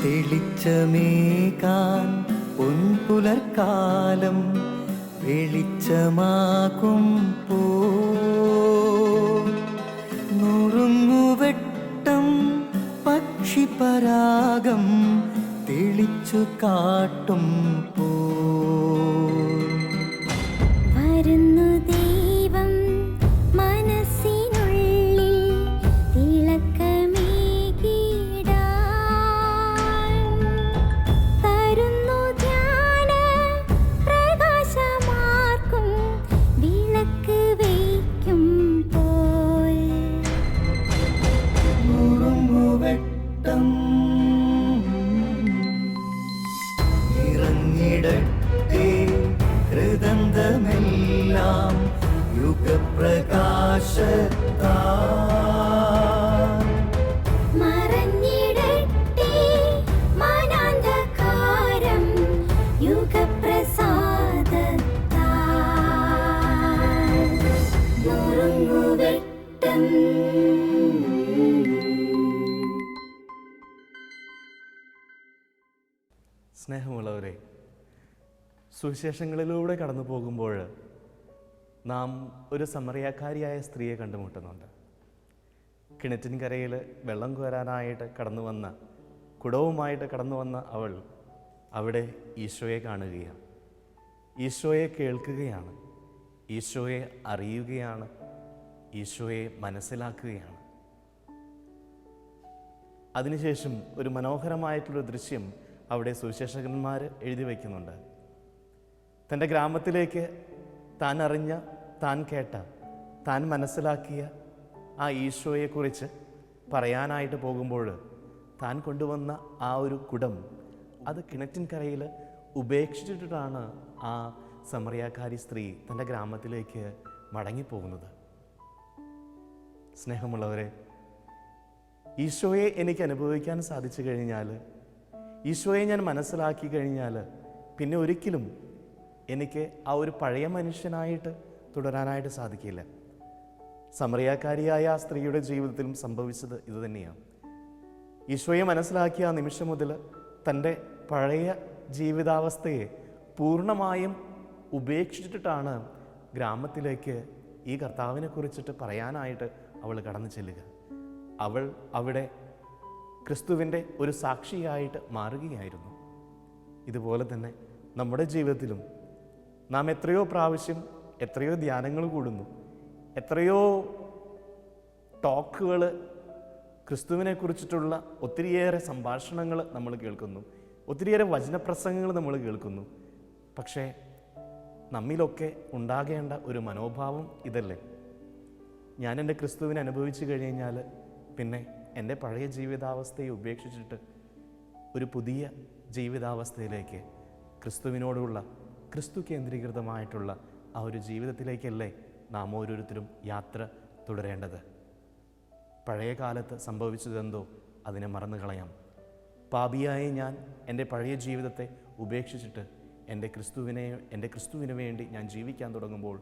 തെളിച്ചമേകാൻ പൊൻപുലർക്കാലം വെളിച്ചമാകും നുറുങ്ങുവെട്ടം പക്ഷിപരാഗം തെളിച്ചു കാട്ടും വരുന്നു ദൈവം മനസ്സിനുള്ളിൽ തിളക്കമേകിടാൻ തരുന്നു ധ്യാന പ്രകാശമാർക്കും വിളക്ക് വയ്ക്കുമ്പോൾ നുറുങ്ങുവെട്ടം ഇറങ്ങിടട്ടെ ഹൃദന്തമെല്ലാം യുഗപ്രകാശത്താൽ മറഞ്ഞിടട്ടെ മനാന്ധകാരം യുഗപ്രസാദത്താൽ നുറുങ്ങുവെട്ടം. സ്നേഹമുള്ളവരെ, സുവിശേഷങ്ങളിലൂടെ കടന്നു പോകുമ്പോൾ നാം ഒരു സമറിയാക്കാരിയായ സ്ത്രീയെ കണ്ടുമുട്ടുന്നുണ്ട്. കിണറ്റിൻകരയിൽ വെള്ളം കോരാനായിട്ട് കടന്നു വന്ന, കുടവുമായിട്ട് കടന്നു വന്ന അവൾ അവിടെ ഈശോയെ കാണുകയാണ്, ഈശോയെ കേൾക്കുകയാണ്, ഈശോയെ അറിയുകയാണ്, ഈശോയെ മനസ്സിലാക്കുകയാണ്. അതിനുശേഷം ഒരു മനോഹരമായിട്ടുള്ളൊരു ദൃശ്യം അവിടെ സുവിശേഷകന്മാർ എഴുതി വയ്ക്കുന്നുണ്ട്. തൻ്റെ ഗ്രാമത്തിലേക്ക് താൻ അറിഞ്ഞ, താൻ കേട്ട, താൻ മനസ്സിലാക്കിയ ആ ഈശോയെക്കുറിച്ച് പറയാനായിട്ട് പോകുമ്പോൾ താൻ കൊണ്ടുവന്ന ആ ഒരു കുടം അത് കിണറ്റിൻകരയിൽ ഉപേക്ഷിച്ചിട്ടാണ് ആ സമറിയാക്കാരി സ്ത്രീ തൻ്റെ ഗ്രാമത്തിലേക്ക് മടങ്ങിപ്പോകുന്നത്. സ്നേഹമുള്ളവരെ, ഈശോയെ എനിക്ക് അനുഭവിക്കാൻ സാധിച്ചു കഴിഞ്ഞാൽ, ഈശോയെ ഞാൻ മനസ്സിലാക്കി കഴിഞ്ഞാൽ പിന്നെ ഒരിക്കലും എനിക്ക് ആ ഒരു പഴയ മനുഷ്യനായിട്ട് തുടരാനായിട്ട് സാധിക്കില്ല. സമറിയാക്കാരിയായ ആ സ്ത്രീയുടെ ജീവിതത്തിലും സംഭവിച്ചത് ഇതുതന്നെയാണ്. ഈശോയെ മനസ്സിലാക്കിയ ആ നിമിഷം മുതൽ തൻ്റെ പഴയ ജീവിതാവസ്ഥയെ പൂർണ്ണമായും ഉപേക്ഷിച്ചിട്ടാണ് ഗ്രാമത്തിലേക്ക് ഈ കർത്താവിനെ കുറിച്ചിട്ട് പറയാനായിട്ട് അവൾ കടന്നു ചെല്ലുക. അവൾ അവിടെ ക്രിസ്തുവിൻ്റെ ഒരു സാക്ഷിയായിട്ട് മാറുകയായിരുന്നു. ഇതുപോലെ തന്നെ നമ്മുടെ ജീവിതത്തിലും നാം എത്രയോ പ്രാവശ്യം എത്രയോ ധ്യാനങ്ങൾ കൂടുന്നു, എത്രയോ ടോക്കുകൾ, ക്രിസ്തുവിനെ കുറിച്ചിട്ടുള്ള ഒത്തിരിയേറെ സംഭാഷണങ്ങൾ നമ്മൾ കേൾക്കുന്നു, ഒത്തിരിയേറെ വചനപ്രസംഗങ്ങൾ നമ്മൾ കേൾക്കുന്നു. പക്ഷേ നമ്മിലൊക്കെ ഉണ്ടാകേണ്ട ഒരു മനോഭാവം ഇതല്ലേ? ഞാൻ എൻ്റെ ക്രിസ്തുവിനെ അനുഭവിച്ചു കഴിഞ്ഞാൽ പിന്നെ എൻ്റെ പഴയ ജീവിതാവസ്ഥയെ ഉപേക്ഷിച്ചിട്ട് ഒരു പുതിയ ജീവിതാവസ്ഥയിലേക്ക്, ക്രിസ്തുവിനോടുള്ള, ക്രിസ്തു കേന്ദ്രീകൃതമായിട്ടുള്ള ആ ഒരു ജീവിതത്തിലേക്കല്ലേ നാം ഓരോരുത്തരും യാത്ര തുടരേണ്ടത്. പഴയ കാലത്ത് സംഭവിച്ചതെന്തോ അതിനെ മറന്നു കളയാം. പാപിയായ ഞാൻ എൻ്റെ പഴയ ജീവിതത്തെ ഉപേക്ഷിച്ചിട്ട് എൻ്റെ ക്രിസ്തുവിന് വേണ്ടി ഞാൻ ജീവിക്കാൻ തുടങ്ങുമ്പോൾ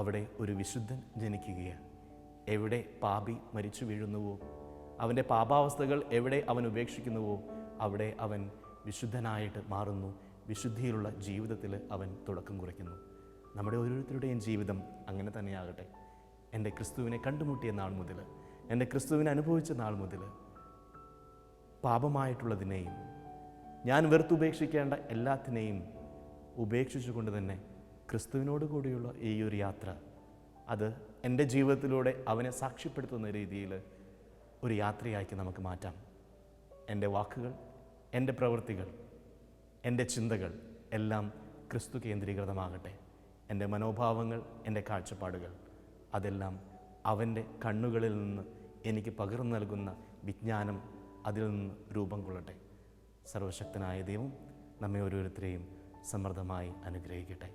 അവിടെ ഒരു വിശുദ്ധൻ ജനിക്കുകയാണ്. എവിടെ പാപി മരിച്ചു വീഴുന്നുവോ, അവൻ്റെ പാപാവസ്ഥകൾ എവിടെ അവൻ ഉപേക്ഷിക്കുന്നുവോ അവിടെ അവൻ വിശുദ്ധനായിട്ട് മാറുന്നു. വിശുദ്ധിയിലുള്ള ജീവിതത്തിൽ അവൻ തുടക്കം കുറിക്കുന്നു. നമ്മുടെ ഓരോരുത്തരുടെയും ജീവിതം അങ്ങനെ തന്നെയാകട്ടെ. എൻ്റെ ക്രിസ്തുവിനെ കണ്ടുമുട്ടിയ നാൾ മുതൽ, എൻ്റെ ക്രിസ്തുവിനെ അനുഭവിച്ച നാൾ മുതൽ പാപമായിട്ടുള്ളതിനെയും ഞാൻ വെറുത്തുപേക്ഷിക്കേണ്ട എല്ലാത്തിനെയും ഉപേക്ഷിച്ചുകൊണ്ട് തന്നെ ക്രിസ്തുവിനോട് കൂടിയുള്ള ഈ ഒരു യാത്ര, അത് എൻ്റെ ജീവിതത്തിലൂടെ അവനെ സാക്ഷ്യപ്പെടുത്തുന്ന രീതിയിൽ ഒരു യാത്രയാക്കി നമുക്ക് മാറ്റാം. എൻ്റെ വാക്കുകൾ, എൻ്റെ പ്രവൃത്തികൾ, എൻ്റെ ചിന്തകൾ എല്ലാം ക്രിസ്തു കേന്ദ്രീകൃതമാകട്ടെ. എൻ്റെ മനോഭാവങ്ങൾ, എൻ്റെ കാഴ്ചപ്പാടുകൾ അതെല്ലാം അവൻ്റെ കണ്ണുകളിൽ നിന്ന് എനിക്ക് പകർന്നു നൽകുന്ന വിജ്ഞാനം അതിൽ നിന്ന് രൂപം കൊള്ളട്ടെ. സർവശക്തനായ ദൈവം നമ്മെ ഓരോരുത്തരെയും സമൃദ്ധമായി അനുഗ്രഹിക്കട്ടെ.